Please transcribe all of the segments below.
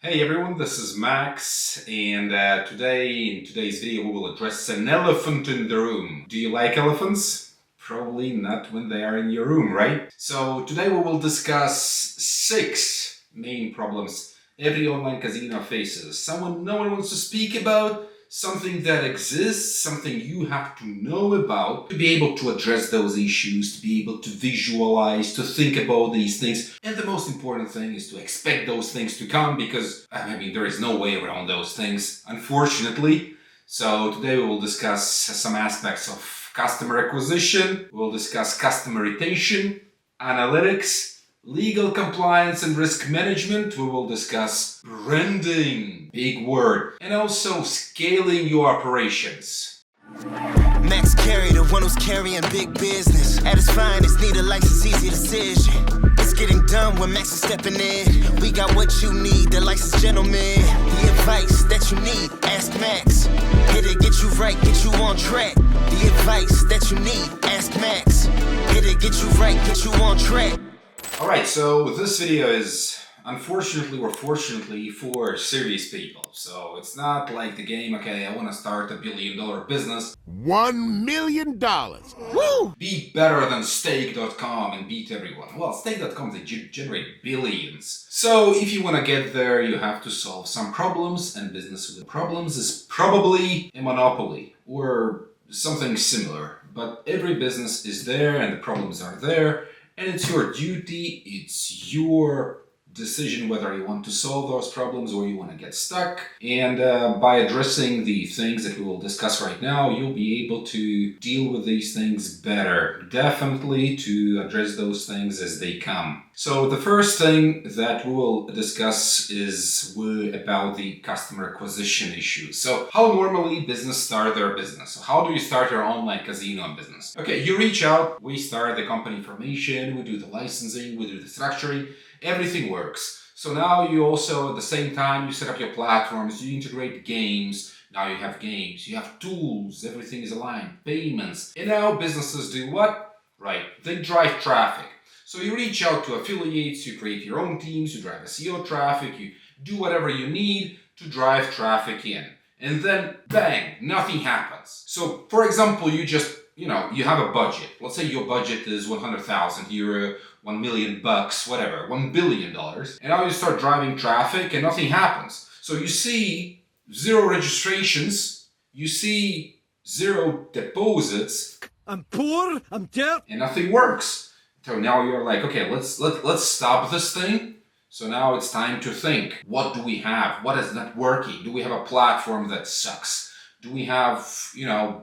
Hey everyone, this is Max, and in today's video we will address an elephant in the room. Do you like elephants? Probably not when they are in your room, right? So today we will discuss 6 main problems every online casino faces. Someone no one wants to speak about, something that exists, something you have to know about to be able to address those issues, to be able to visualize, to think about these things. And the most important thing is to expect those things to come because, there is no way around those things, unfortunately. So today we will discuss some aspects of customer acquisition, we'll discuss customer retention, analytics, legal compliance and risk management. We will discuss branding, big word, and also scaling your operations. Max Carey, the one who's carrying big business. At its finest, need a license, easy decision. It's getting done when Max is stepping in. We got what you need, the licensed gentleman. The advice that you need, ask Max. Here to get you right, get you on track. The advice that you need, ask Max. Here to get you right, get you on track. Alright, so this video is unfortunately or fortunately for serious people. So it's not like the game, okay, I want to start $1 billion business. $1 million. Woo! Be better than Stake.com and beat everyone. Well, Stake.com, they generate billions. So if you want to get there, you have to solve some problems, and business with problems is probably a monopoly or something similar. But every business is there and the problems are there. And it's your duty, it's your decision whether you want to solve those problems or you want to get stuck. And by addressing the things that we will discuss right now, you'll be able to deal with these things better. Definitely to address those things as they come. So the first thing that we will discuss is about the customer acquisition issue. So how normally business start their business? So how do you start your online casino business? Okay, you reach out, we start the company information, we do the licensing, we do the structuring, everything works. So now you also, at the same time, you set up your platforms, you integrate games. Now you have games, you have tools, everything is aligned, payments. And now businesses do what? Right, they drive traffic. So you reach out to affiliates, you create your own teams, you drive SEO traffic, you do whatever you need to drive traffic in. And then, bang, nothing happens. So, for example, you have a budget. Let's say your budget is 100,000 euro, 1 million bucks, whatever, $1 billion. And now you start driving traffic and nothing happens. So you see 0 registrations, you see 0 deposits. I'm poor, I'm dead. And nothing works. So now you're like, okay, let's stop this thing. So now it's time to think. What do we have? What is not working? Do we have a platform that sucks? Do we have,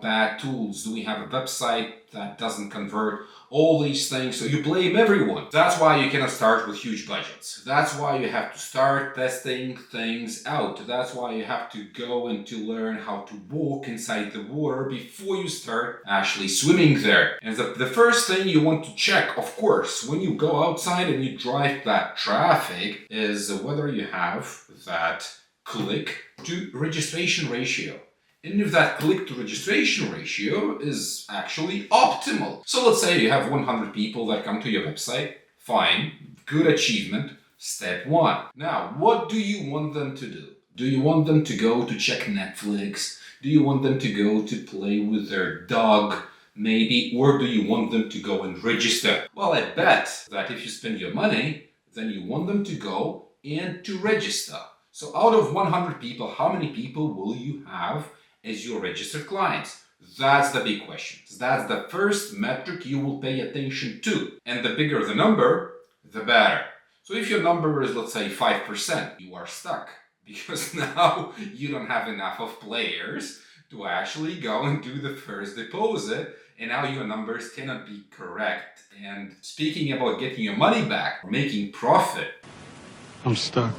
bad tools? Do we have a website that doesn't convert? All these things. So you blame everyone. That's why you cannot start with huge budgets. That's why you have to start testing things out. That's why you have to go and to learn how to walk inside the water before you start actually swimming there. And the first thing you want to check, of course, when you go outside and you drive that traffic is whether you have that click to registration ratio. And if that click to registration ratio is actually optimal. So let's say you have 100 people that come to your website. Fine, good achievement. Step 1. Now, what do you want them to do? Do you want them to go to check Netflix? Do you want them to go to play with their dog, maybe? Or do you want them to go and register? Well, I bet that if you spend your money, then you want them to go and to register. So out of 100 people, how many people will you have as your registered clients? That's the big question. That's the first metric you will pay attention to. And the bigger the number, the better. So if your number is, let's say, 5%, you are stuck. Because now you don't have enough of players to actually go and do the first deposit. And now your numbers cannot be correct. And speaking about getting your money back, or making profit, I'm stuck.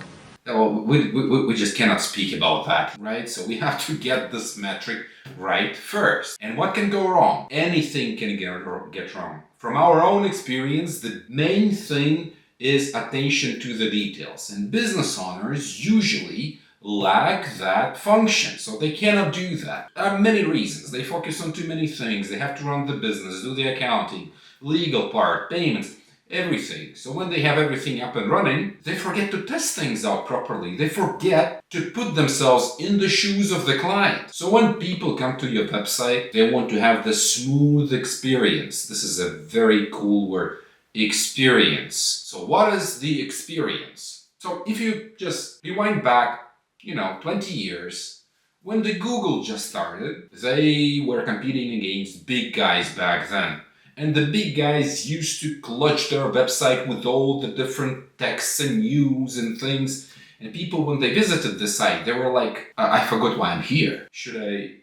well, we just cannot speak about that, right? So we have to get this metric right first. And what can go wrong? Anything can get wrong. From our own experience, the main thing is attention to the details. And business owners usually lack that function, so they cannot do that. There are many reasons. They focus on too many things. They have to run the business, do the accounting, legal part, payments. everything. So when they have everything up and running, they forget to test things out properly. They forget to put themselves in the shoes of the client. So when people come to your website, they want to have the smooth experience. This is a very cool word, experience. So what is the experience? So if you just rewind back, 20 years, when the Google just started, they were competing against big guys back then. And the big guys used to clutch their website with all the different texts and news and things. And people, when they visited the site, they were like, I forgot why I'm here. Should I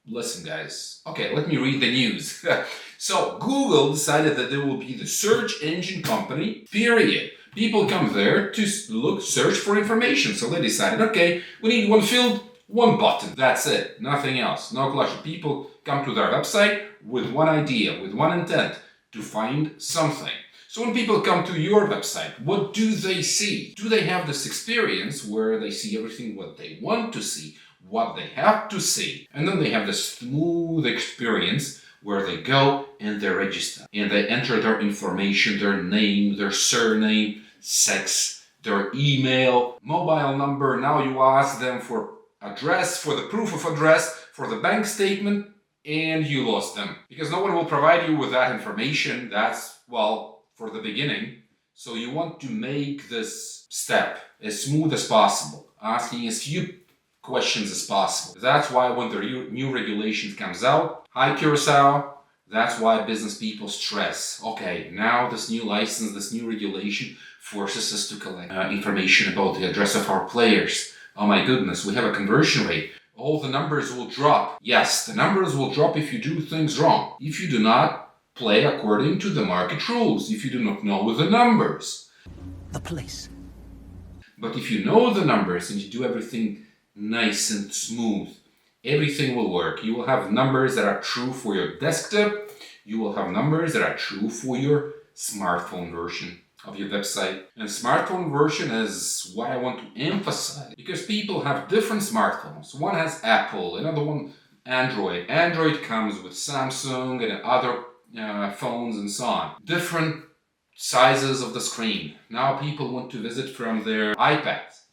listen, guys? Okay, let me read the news. So Google decided that they will be the search engine company, period. People come there to search for information. So they decided, okay, we need one field, one button. That's it. Nothing else. No clutch. People come to their website with one idea, with one intent, to find something. So when people come to your website, what do they see? Do they have this experience where they see everything what they want to see, what they have to see? And then they have this smooth experience where they go and they register. And they enter their information, their name, their surname, sex, their email, mobile number. Now you ask them for address, for the proof of address, for the bank statement, and you lost them. Because no one will provide you with that information. That's, for the beginning. So you want to make this step as smooth as possible, asking as few questions as possible. That's why when the new regulations comes out, hi Curacao, that's why business people stress. Okay, now this new license, this new regulation forces us to collect information about the address of our players. Oh my goodness, we have a conversion rate. All the numbers will drop. Yes, the numbers will drop if you do things wrong. If you do not play according to the market rules, if you do not know the numbers. The police. But if you know the numbers and you do everything nice and smooth, everything will work. You will have numbers that are true for your desktop. You will have numbers that are true for your smartphone version of your website. And smartphone version is what I want to emphasize, because people have different smartphones. One has Apple, another one Android. Android comes with Samsung and other phones and so on. Different sizes of the screen. Now people want to visit from their iPads,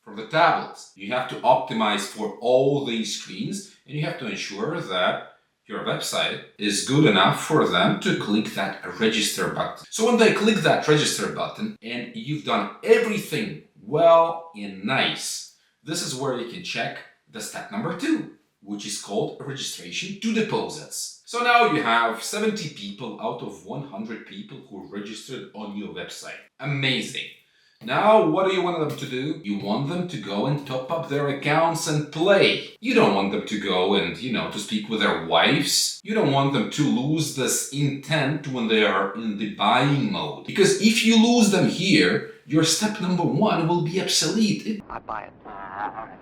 from the tablets. You have to optimize for all these screens, and you have to ensure that your website is good enough for them to click that register button. So when they click that register button and you've done everything well and nice, this is where you can check the step number 2, which is called registration to deposits. So now you have 70 people out of 100 people who registered on your website. Amazing. Now, what do you want them to do? You want them to go and top up their accounts and play. You don't want them to go and, to speak with their wives. You don't want them to lose this intent when they are in the buying mode. Because if you lose them here, your step number 1 will be obsolete. I buy it.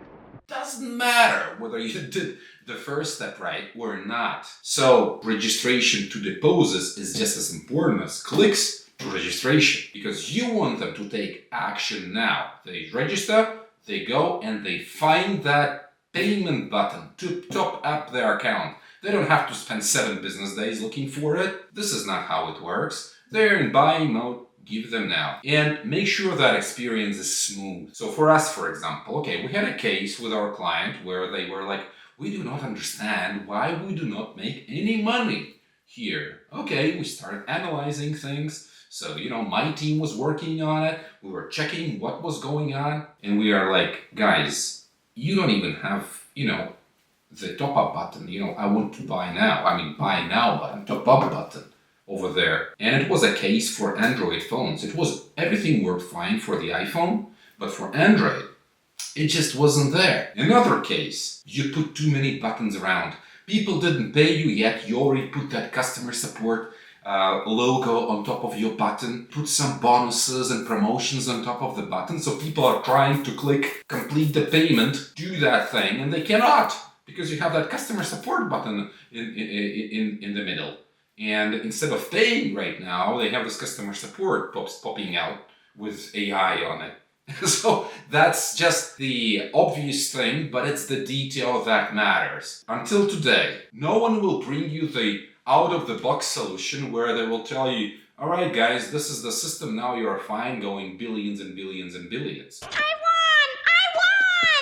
Doesn't matter whether you did the first step right or not. So registration to deposits is just as important as clicks to registration, because you want them to take action now. They register, they go and they find that payment button to top up their account. They don't have to spend 7 business days looking for it. This is not how it works. They're in buying mode. Give them now. And make sure that experience is smooth. So for us, for example, okay, we had a case with our client where they were like, we do not understand why we do not make any money here. Okay, we started analyzing things. So, my team was working on it. We were checking what was going on. And we are like, guys, you don't even have, the top up button. I want to buy now. Buy now button, top up button over there. And it was a case for Android phones. Everything worked fine for the iPhone, but for Android, it just wasn't there. Another case, you put too many buttons around. People didn't pay you yet. You already put that customer support logo on top of your button. Put some bonuses and promotions on top of the button. So people are trying to click complete the payment, do that thing, and they cannot, because you have that customer support button in the middle. And instead of paying right now, they have this customer support popping out with AI on it. So that's just the obvious thing, but it's the detail that matters. Until today, no one will bring you the out-of-the-box solution where they will tell you, Alright guys, this is the system, now you are fine, going billions and billions and billions. I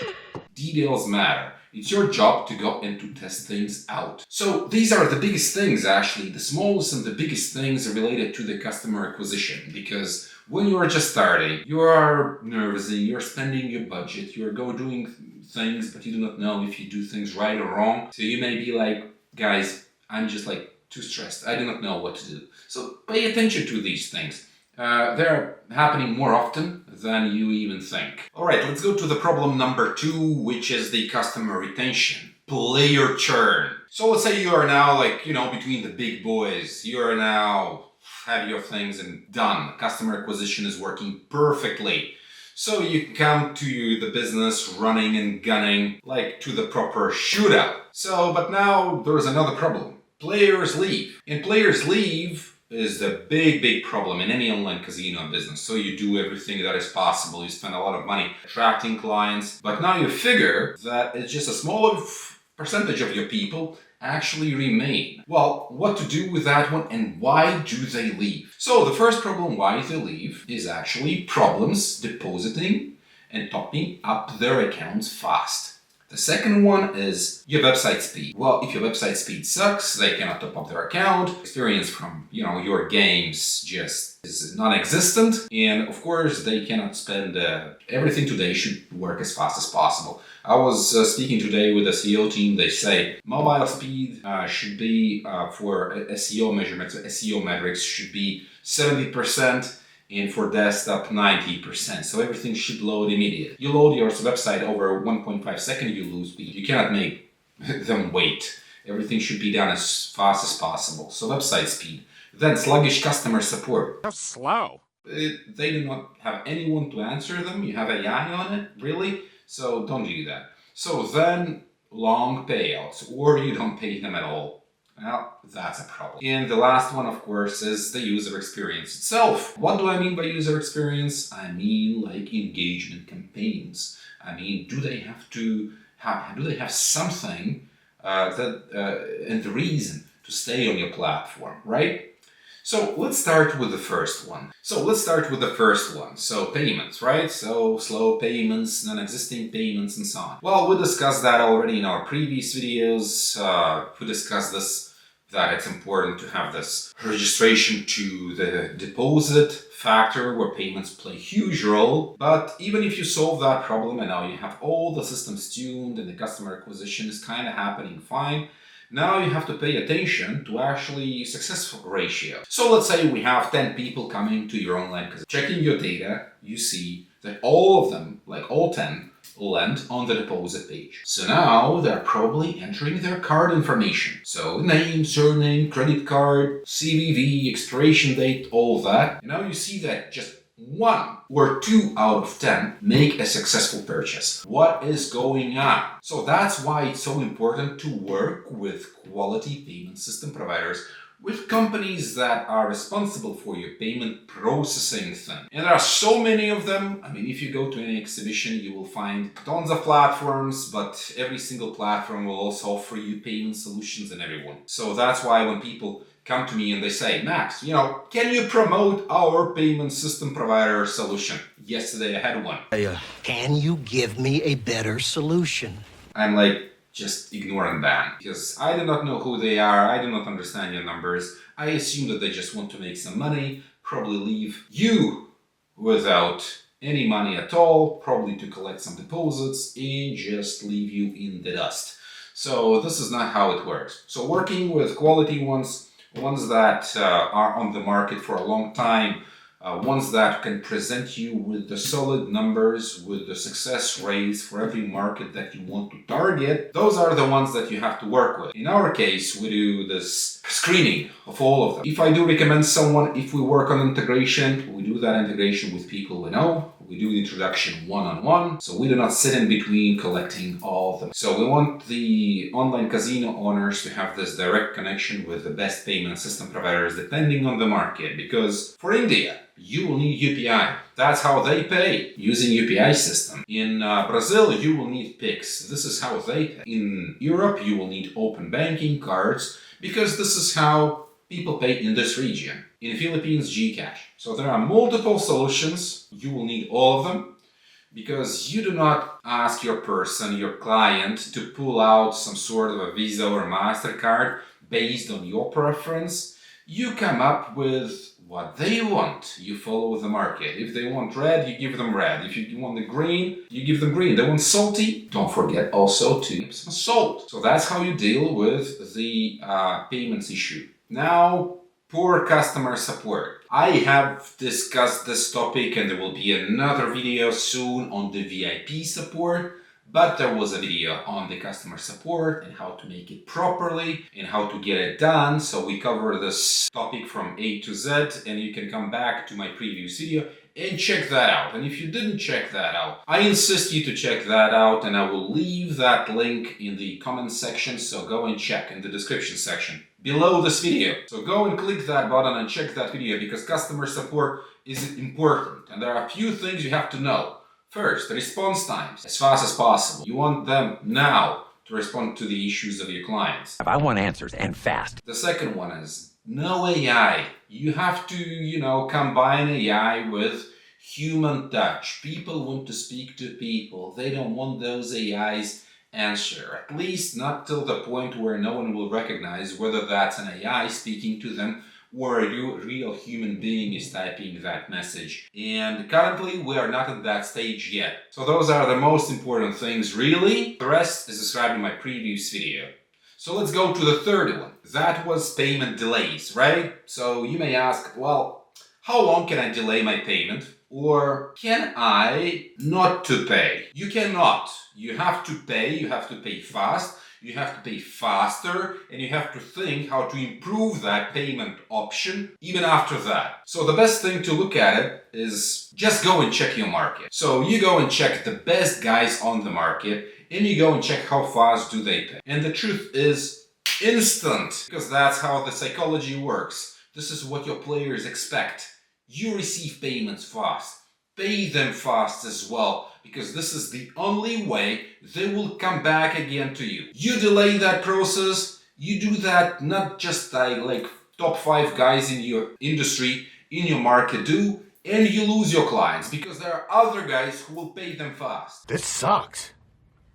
won! Details matter. It's your job to go and to test things out. So these are the biggest things actually, the smallest and the biggest things related to the customer acquisition. Because when you are just starting, you are nervous, you're spending your budget, you're doing things, but you do not know if you do things right or wrong. So you may be like, guys, I'm just like too stressed. I do not know what to do. So pay attention to these things. They're happening more often than you even think. Alright, let's go to the problem number 2, which is the customer retention. Player churn. So let's say you are now between the big boys. You are now have your things and done. Customer acquisition is working perfectly. So you come to the business running and gunning like to the proper shootout. But now there's another problem. Players leave. And players leave is the big problem in any online casino business. So you do everything that is possible. You spend a lot of money attracting clients. But now you figure that it's just a smaller percentage of your people actually remain. Well, what to do with that one and why do they leave? So the first problem why they leave is actually problems depositing and topping up their accounts fast. The second one is your website speed. Well, if your website speed sucks, they cannot top up their account. Experience from, your games just is non-existent. And of course, they cannot spend everything today should work as fast as possible. I was speaking today with the SEO team. They say mobile speed should be for SEO measurements, SEO metrics should be 70%. And for desktop, 90%. So everything should load immediately. You load your website over 1.5 seconds, you lose speed. You cannot make them wait. Everything should be done as fast as possible. So website speed. Then sluggish customer support. How slow. They do not have anyone to answer them. You have AI on it, really? So don't do that. So then long payouts, or you don't pay them at all. Well, that's a problem. And the last one, of course, is the user experience itself. What do I mean by user experience? I mean like engagement campaigns. I mean, do they have something and the reason to stay on your platform, right? So let's start with the first one. So payments, right? So slow payments, non-existing payments, and so on. Well, we discussed that already in our previous videos. We discussed this, that it's important to have this registration to the deposit factor where payments play a huge role. But even if you solve that problem and now you have all the systems tuned and the customer acquisition is kind of happening fine, now you have to pay attention to actually successful ratio. So let's say we have 10 people coming to your online casino. Checking your data, you see that all of them, like all 10, land on the deposit page. So now they're probably entering their card information. So name, surname, credit card, CVV, expiration date, all that. And now you see that just 1 or 2 out of 10 make a successful purchase. What is going on? So that's why it's so important to work with quality payment system providers, with companies that are responsible for your payment processing thing. And there are so many of them. I mean, if you go to any exhibition, you will find tons of platforms, but every single platform will also offer you payment solutions and everyone. So that's why when people come to me and they say, Max, can you promote our payment system provider solution? Yesterday I had one. Can you give me a better solution? I'm like, just ignore and ban. Because I do not know who they are, I do not understand your numbers. I assume that they just want to make some money, probably leave you without any money at all, probably to collect some deposits and just leave you in the dust. So this is not how it works. So working with quality ones that are on the market for a long time, ones that can present you with the solid numbers, with the success rates for every market that you want to target, those are the ones that you have to work with. In our case, we do this screening of all of them. If I do recommend someone, if we work on integration, we do that integration with people we know. We do the introduction one-on-one, so we do not sit in between collecting all of them. So we want the online casino owners to have this direct connection with the best payment system providers depending on the market, because for India, you will need UPI. That's how they pay, using UPI system. In Brazil, you will need Pix. This is how they pay. In Europe, you will need open banking cards, because this is how people pay in this region. In Philippines, GCash. So there are multiple solutions. You will need all of them because you do not ask your person, your client, to pull out some sort of a Visa or MasterCard based on your preference. You come up with what they want. You follow the market. If they want red, you give them red. If you want the green, you give them green. They want salty, don't forget also to give some salt. So that's how you deal with the payments issue. Now, poor customer support. I have discussed this topic and there will be another video soon on the VIP support. But there was a video on the customer support and how to make it properly and how to get it done. So we cover this topic from A to Z, and you can come back to my previous video and check that out. And if you didn't check that out, I insist you to check that out, and I will leave that link in the comment section. So go and check in the description section below this video. So go and click that button and check that video because customer support is important. And there are a few things you have to know. First, response times, as fast as possible. You want them now to respond to the issues of your clients. I want answers and fast. The second one is no AI. You have to, combine AI with human touch. People want to speak to people. They don't want those AIs answer. At least not till the point where no one will recognize whether that's an AI speaking to them or a real human being is typing that message. And currently we are not at that stage yet. So those are the most important things really. The rest is described in my previous video. So let's go to the third one. That was payment delays, right? So you may ask, well, how long can I delay my payment? Or can I not to pay? You cannot. You have to pay fast. You have to pay faster, and you have to think how to improve that payment option even after that. So the best thing to look at it is just go and check your market. So you go and check the best guys on the market, and you go and check how fast do they pay. And the truth is instant, because that's how the psychology works. This is what your players expect. You receive payments fast. Pay them fast as well, because this is the only way they will come back again to you. You delay that process, you do that not just like top 5 guys in your industry, in your market do, and you lose your clients because there are other guys who will pay them fast. This sucks.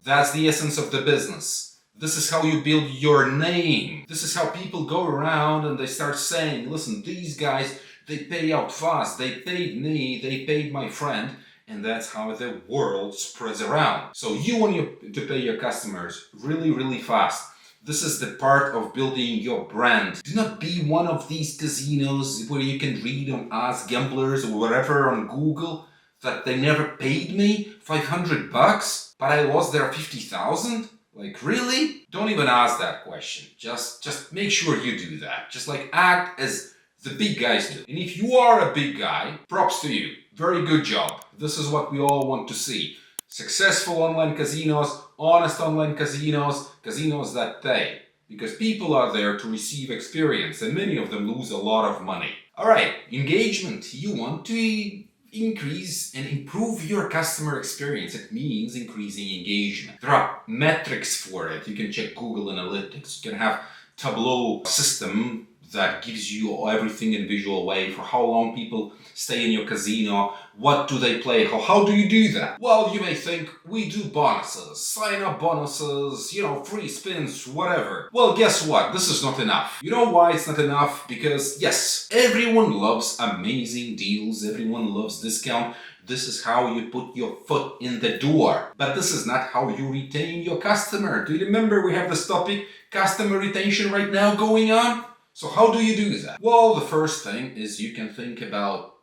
That's the essence of the business. This is how you build your name. This is how people go around and they start saying, listen, these guys, they pay out fast. They paid me, they paid my friend. And that's how the world spreads around. So you want to pay your customers really, really fast. This is the part of building your brand. Do not be one of these casinos where you can read on Ask Gamblers or whatever on Google that they never paid me $500, but I lost their 50,000. Like, really? Don't even ask that question. Just make sure you do that. Just like act as the big guys do. And if you are a big guy, props to you. Very good job. This is what we all want to see. Successful online casinos, honest online casinos, casinos that pay. Because people are there to receive experience and many of them lose a lot of money. Alright, engagement. You want to increase and improve your customer experience. It means increasing engagement. There are metrics for it. You can check Google Analytics. You can have Tableau system that gives you everything in visual way for how long people stay in your casino, what do they play, how do you do that? Well, you may think, we do bonuses, sign-up bonuses, free spins, whatever. Well, guess what? This is not enough. You know why it's not enough? Because, yes, everyone loves amazing deals, everyone loves discount. This is how you put your foot in the door. But this is not how you retain your customer. Do you remember we have this topic, customer retention right now going on? So how do you do that? Well, the first thing is you can think about,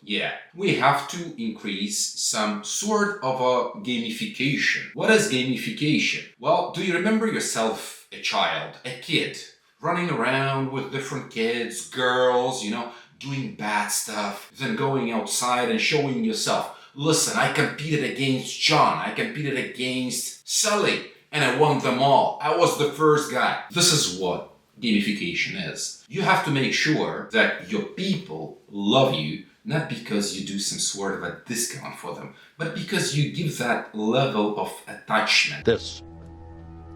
we have to increase some sort of a gamification. What is gamification? Well, do you remember yourself, a child, a kid, running around with different kids, girls, doing bad stuff, then going outside and showing yourself, listen, I competed against John, I competed against Sally, and I won them all. I was the first guy. This is what gamification is. You have to make sure that your people love you, not because you do some sort of a discount for them, but because you give that level of attachment. This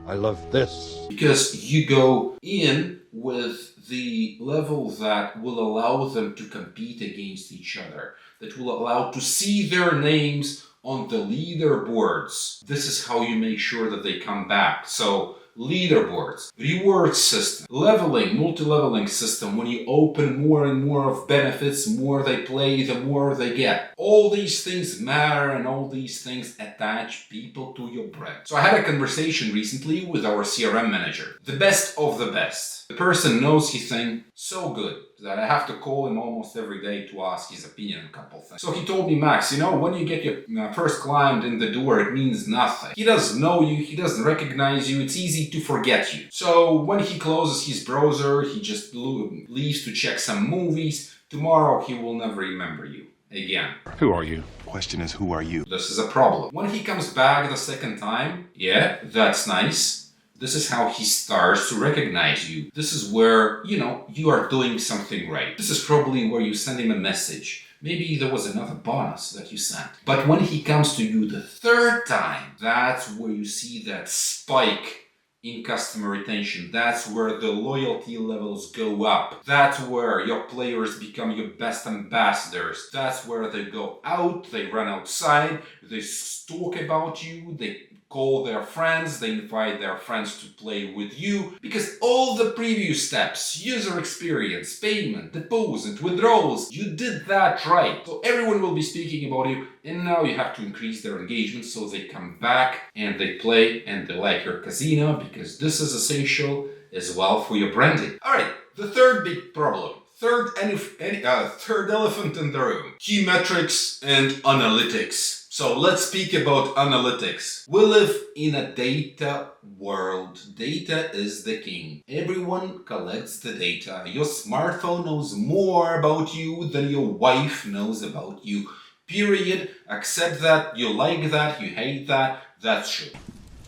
I love this. Because you go in with the level that will allow them to compete against each other, that will allow to see their names on the leaderboards. This is how you make sure that they come back. So leaderboards, reward system, leveling, multi-leveling system. When you open more and more of benefits, more they play, the more they get. All these things matter, and all these things attach people to your brand. So I had a conversation recently with our CRM manager, the best of the best. The person knows his thing so good that I have to call him almost every day to ask his opinion on a couple things. So he told me, Max, when you get your first client in the door, it means nothing. He doesn't know you, he doesn't recognize you, it's easy to forget you. So when he closes his browser, he just leaves to check some movies. Tomorrow he will never remember you again. Who are you? Question is, who are you? This is a problem. When he comes back the second time, yeah, that's nice. This is how he starts to recognize you. This is where, you are doing something right. This is probably where you send him a message. Maybe there was another bonus that you sent. But when he comes to you the third time, that's where you see that spike in customer retention. That's where the loyalty levels go up. That's where your players become your best ambassadors. That's where they go out, they run outside, they talk about you, they call their friends, they invite their friends to play with you, because all the previous steps, user experience, payment, deposit, withdrawals, you did that right. So everyone will be speaking about you, and now you have to increase their engagement so they come back and they play and they like your casino, because this is essential as well for your branding. Alright, the third big problem. Third elephant in the room. Key metrics and analytics. So let's speak about analytics. We live in a data world. Data is the king. Everyone collects the data. Your smartphone knows more about you than your wife knows about you. Period. Accept that. You like that. You hate that. That's true.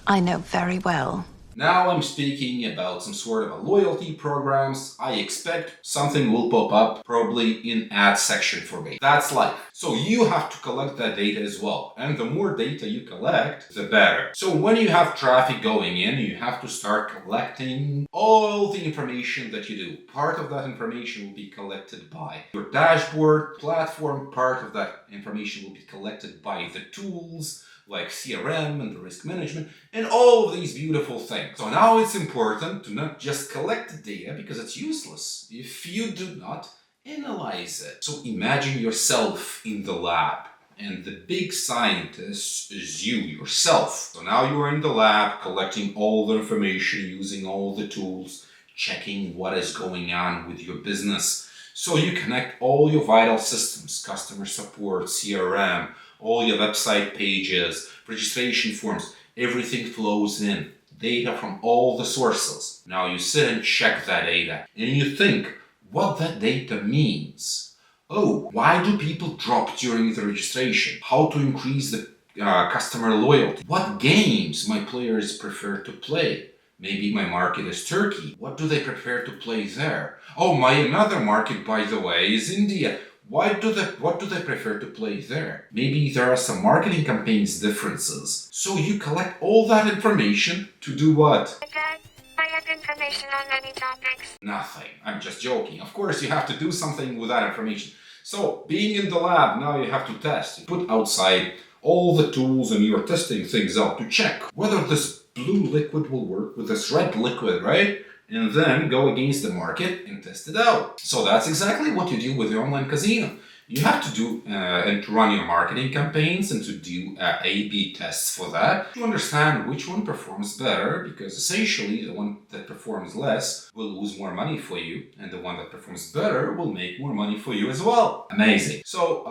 I know very well. Now I'm speaking about some sort of a loyalty programs. I expect something will pop up probably in ad section for me. That's life. So you have to collect that data as well. And the more data you collect, the better. So when you have traffic going in, you have to start collecting all the information that you do. Part of that information will be collected by your dashboard platform. Part of that information will be collected by the tools like CRM and the risk management, and all of these beautiful things. So now it's important to not just collect the data, because it's useless if you do not analyze it. So imagine yourself in the lab, and the big scientist is you yourself. So now you are in the lab collecting all the information, using all the tools, checking what is going on with your business. So you connect all your vital systems, customer support, CRM, all your website pages, registration forms, everything flows in. Data from all the sources. Now you sit and check that data, and you think what that data means. Oh, why do people drop during the registration? How to increase the customer loyalty? What games my players prefer to play? Maybe my market is Turkey. What do they prefer to play there? Oh, my another market, by the way, is India. What do they prefer to play there? Maybe there are some marketing campaigns differences. So you collect all that information to do what? Dad, I have information on many topics. Nothing. I'm just joking. Of course, you have to do something with that information. So, being in the lab, now you have to test. You put outside all the tools and you're testing things out to check whether this blue liquid will work with this red liquid, right? And then go against the market and test it out. So that's exactly what you do with your online casino. You have to do and to run your marketing campaigns and to do A/B tests for that to understand which one performs better, because essentially the one that performs less will lose more money for you, and the one that performs better will make more money for you as well. Amazing. So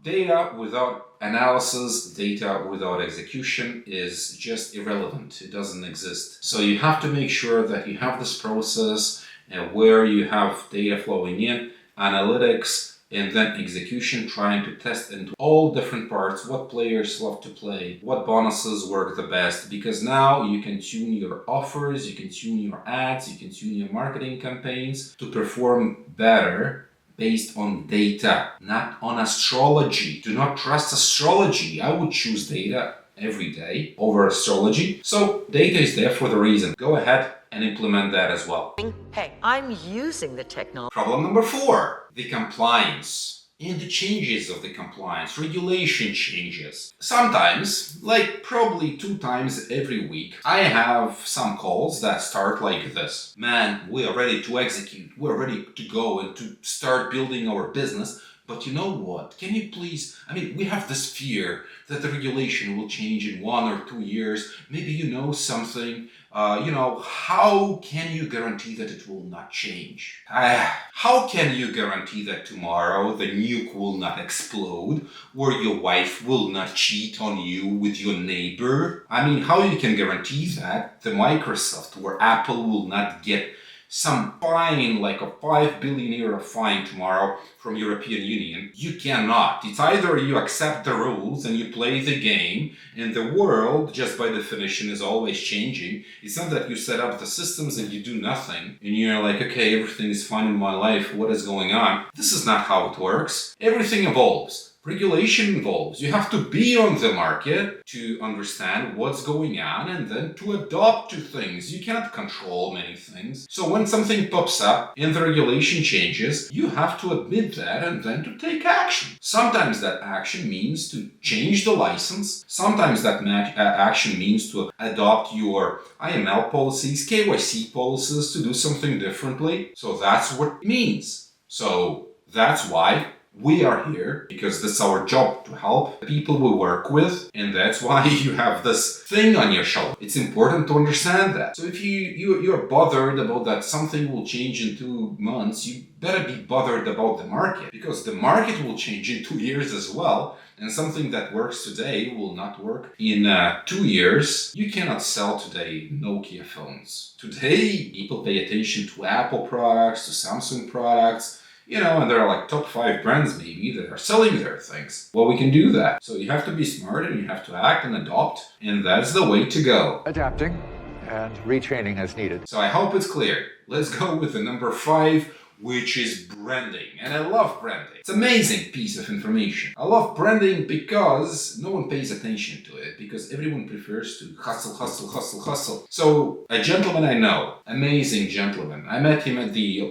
data without analysis, data without execution is just irrelevant. It doesn't exist. So you have to make sure that you have this process where you have data flowing in, analytics, and then execution, trying to test into all different parts, what players love to play, what bonuses work the best, because now you can tune your offers, you can tune your ads, you can tune your marketing campaigns to perform better based on data, not on astrology. Do not trust astrology. I would choose data every day over astrology. So data is there for the reason. Go ahead and implement that as well. Hey, I'm using the technology. Problem number 4, the compliance. And the changes of the compliance, regulation changes. Sometimes, like probably 2 times every week, I have some calls that start like this. Man, we are ready to execute. We're ready to go and to start building our business. But you know what? Can you please, we have this fear that the regulation will change in 1 or 2 years. Maybe you know something. How can you guarantee that it will not change? How can you guarantee that tomorrow the nuke will not explode or your wife will not cheat on you with your neighbor? How you can guarantee that the Microsoft or Apple will not get some fine, like a 5 billion euro fine tomorrow from European Union? You cannot. It's either you accept the rules and you play the game, and the world, just by definition, is always changing. It's not that you set up the systems and you do nothing, and you're like, okay, everything is fine in my life, what is going on? This is not how it works. Everything evolves. Regulation evolves. You have to be on the market to understand what's going on and then to adopt to things. You cannot control many things. So when something pops up and the regulation changes, you have to admit that and then to take action. Sometimes that action means to change the license. Sometimes that action means to adopt your AML policies, KYC policies, to do something differently. So that's what it means. So that's why we are here, because that's our job, to help the people we work with, and that's why you have this thing on your shoulder. It's important to understand that. So if you're bothered about that something will change in 2 months, you better be bothered about the market, because the market will change in 2 years as well, and something that works today will not work in 2 years. You cannot sell today Nokia phones. Today, people pay attention to Apple products, to Samsung products, and there are like top 5 brands maybe that are selling their things. Well, we can do that. So you have to be smart and you have to act and adopt, and that's the way to go. Adapting and retraining as needed. So I hope it's clear. Let's go with the number 5, which is branding. And I love branding. It's an amazing piece of information. I love branding because no one pays attention to it, because everyone prefers to hustle, hustle, hustle, hustle. So a gentleman I know, amazing gentleman, I met him at the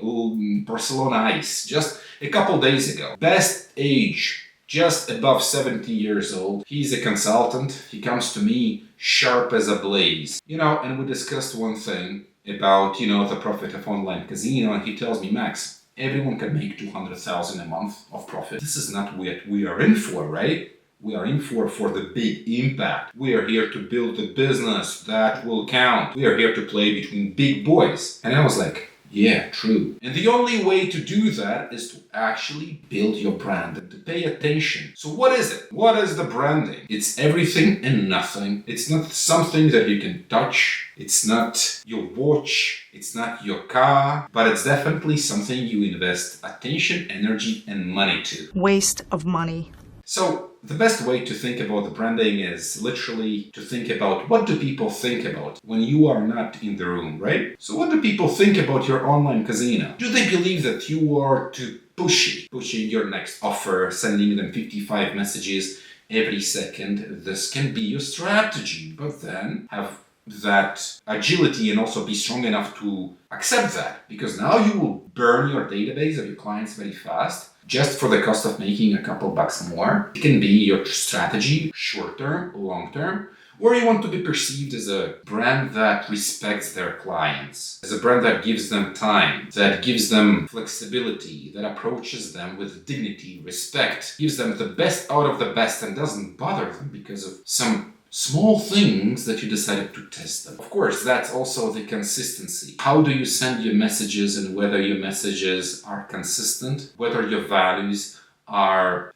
Barcelona Ice just a couple days ago. Best age, just above 70 years old. He's a consultant. He comes to me sharp as a blaze. And we discussed one thing about, the profit of online casino, and he tells me, Max, everyone can make 200,000 a month of profit. This is not what we are in for, right? We are in for the big impact. We are here to build a business that will count. We are here to play between big boys. And I was like, yeah, true. And the only way to do that is to actually build your brand and to pay attention. So what is it? What is the branding? It's everything and nothing. It's not something that you can touch. It's not your watch. It's not your car. But it's definitely something you invest attention, energy, and money to. Waste of money. So the best way to think about the branding is literally to think about what do people think about when you are not in the room, right? So what do people think about your online casino? Do they believe that you are too pushy, pushing your next offer, sending them 55 messages every second? This can be your strategy, but then have that agility and also be strong enough to accept that, because now you will burn your database of your clients very fast, just for the cost of making a couple bucks more. It can be your strategy, short term, long term, or you want to be perceived as a brand that respects their clients, as a brand that gives them time, that gives them flexibility, that approaches them with dignity, respect, gives them the best out of the best and doesn't bother them because of some small things that you decided to test them. Of course, that's also the consistency. How do you send your messages, and whether your messages are consistent, whether your values are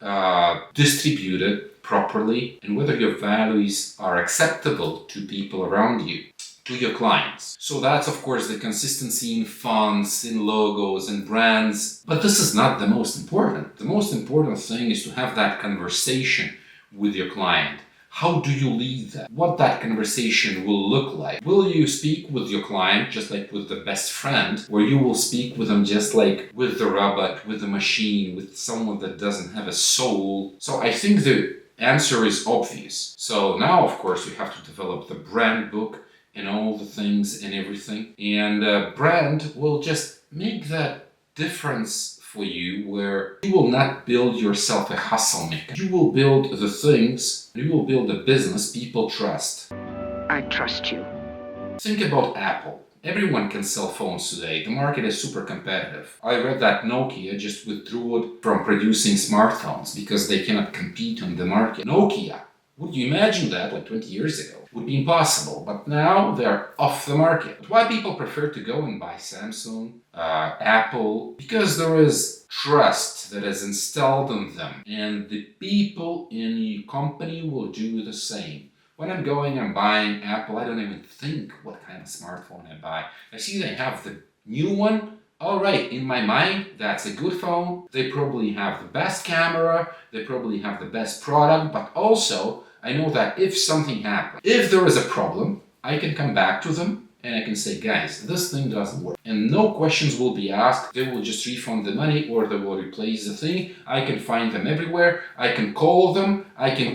distributed properly, and whether your values are acceptable to people around you, to your clients. So that's, of course, the consistency in fonts, in logos, and brands. But this is not the most important. The most important thing is to have that conversation with your client. How do you lead that? What that conversation will look like? Will you speak with your client just like with the best friend, or you will speak with them just like with the robot, with the machine, with someone that doesn't have a soul? So I think the Answer is obvious. So now, of course, you have to develop the brand book and all the things and everything. And brand will just make that difference for you, where you will not build yourself a hustle maker. You will build the things, you will build a business people trust. I trust you. Think about Apple. Everyone can sell phones today. The market is super competitive. I read that Nokia just withdrew it from producing smartphones because they cannot compete on the market. Nokia, would you imagine that like 20 years ago? Would be impossible, but now they're off the market. But why people prefer to go and buy Samsung, Apple? Because there is trust that is installed in them, and the people in your company will do the same. When I'm going and buying Apple, I don't even think what kind of smartphone I buy. I see they have the new one. All right, in my mind, that's a good phone. They probably have the best camera. They probably have the best product. But also, I know that if something happens, if there is a problem, I can come back to them and I can say, guys, this thing doesn't work. And no questions will be asked. They will just refund the money or they will replace the thing. I can find them everywhere. I can call them. I can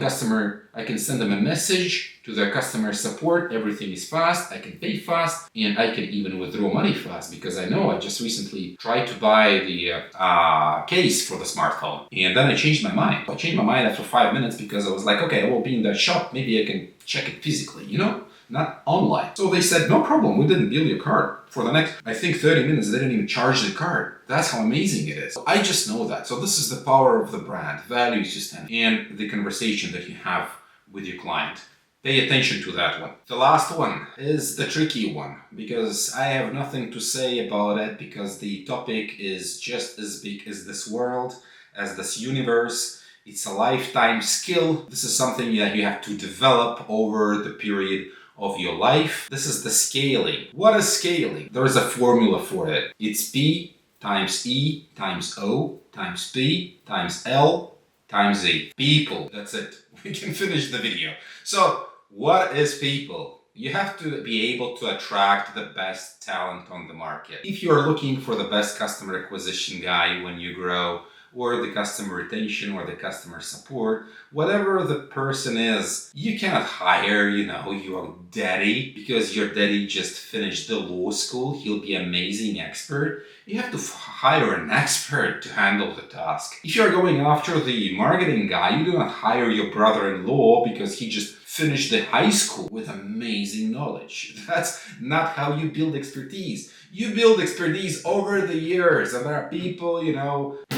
send them a message to their customer support. Everything is fast. I can pay fast, and I can even withdraw money fast, because I know I just recently tried to buy the case for the smartphone, and then I changed my mind. I changed my mind after 5 minutes because I was like, okay, I will be in that shop. Maybe I can check it physically, not online. So they said, no problem, we didn't bill your card. For the next, I think 30 minutes, they didn't even charge the card. That's how amazing it is. So I just know that. So this is the power of the brand, value system, and the conversation that you have with your client. Pay attention to that one. The last one is the tricky one, because I have nothing to say about it, because the topic is just as big as this world, as this universe. It's a lifetime skill. This is something that you have to develop over the period of your life. This is the scaling. What is scaling? There is a formula for it. It's P times E times O times P times L times Z. People. That's it. We can finish the video. So, what is people? You have to be able to attract the best talent on the market. If you're looking for the best customer acquisition guy when you grow, or the customer retention, or the customer support, whatever the person is, you cannot hire, your daddy, because your daddy just finished the law school. He'll be an amazing expert. You have to hire an expert to handle the task. If you're going after the marketing guy, you do not hire your brother-in-law because he just finished the high school with amazing knowledge. That's not how you build expertise. You build expertise over the years, and there are people,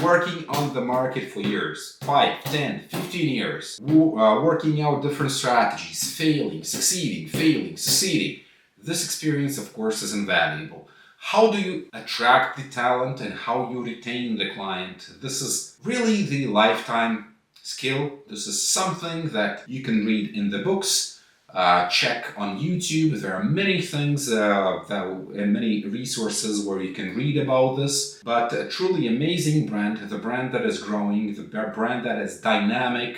working on the market for years, 5, 10, 15 years, working out different strategies, failing, succeeding. This experience, of course, is invaluable. How do you attract the talent and how you retain the client? This is really the lifetime skill. This is something that you can read in the books. Check on YouTube. There are many things and many resources where you can read about this. But a truly amazing brand, the brand that is growing, the brand that is dynamic,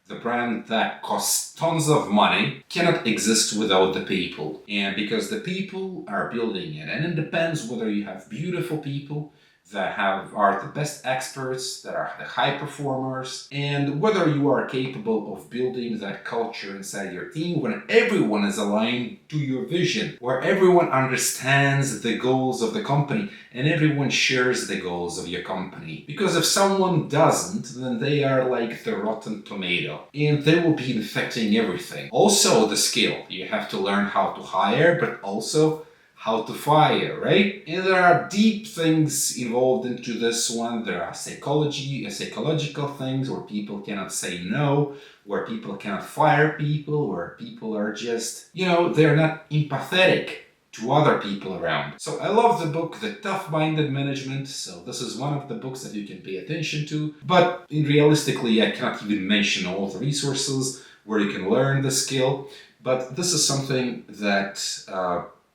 the brand that costs tons of money, cannot exist without the people. And because the people are building it. And it depends whether you have beautiful people that are the best experts, that are the high performers, and whether you are capable of building that culture inside your team when everyone is aligned to your vision, where everyone understands the goals of the company and everyone shares the goals of your company. Because if someone doesn't, then they are like the rotten tomato and they will be infecting everything. Also the skill. You have to learn how to hire, but also how to fire, right? And there are deep things involved into this one. There are psychological things where people cannot say no, where people cannot fire people, where people are just, they're not empathetic to other people around. So I love the book, The Tough-Minded Management. So this is one of the books that you can pay attention to. But realistically, I cannot even mention all the resources where you can learn the skill. But this is something that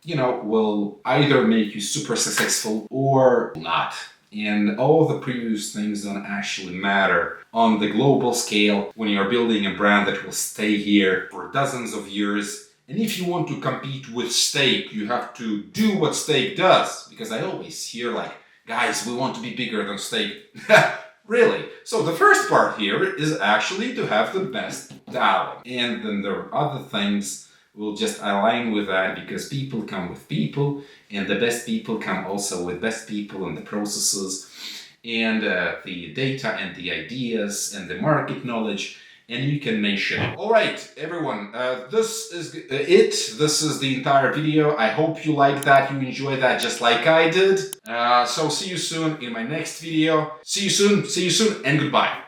will either make you super successful or not. And all the previous things don't actually matter on the global scale when you're building a brand that will stay here for dozens of years. And if you want to compete with steak, you have to do what steak does. Because I always hear guys, we want to be bigger than steak. Really. So the first part here is actually to have the best talent. And then there are other things will just align with that because people come with people and the best people come also with best people and the processes and the data and the ideas and the market knowledge. And you can mention it. All right, everyone, this is it. This is the entire video. I hope you like that, you enjoyed that just like I did. So see you soon in my next video. See you soon, and goodbye.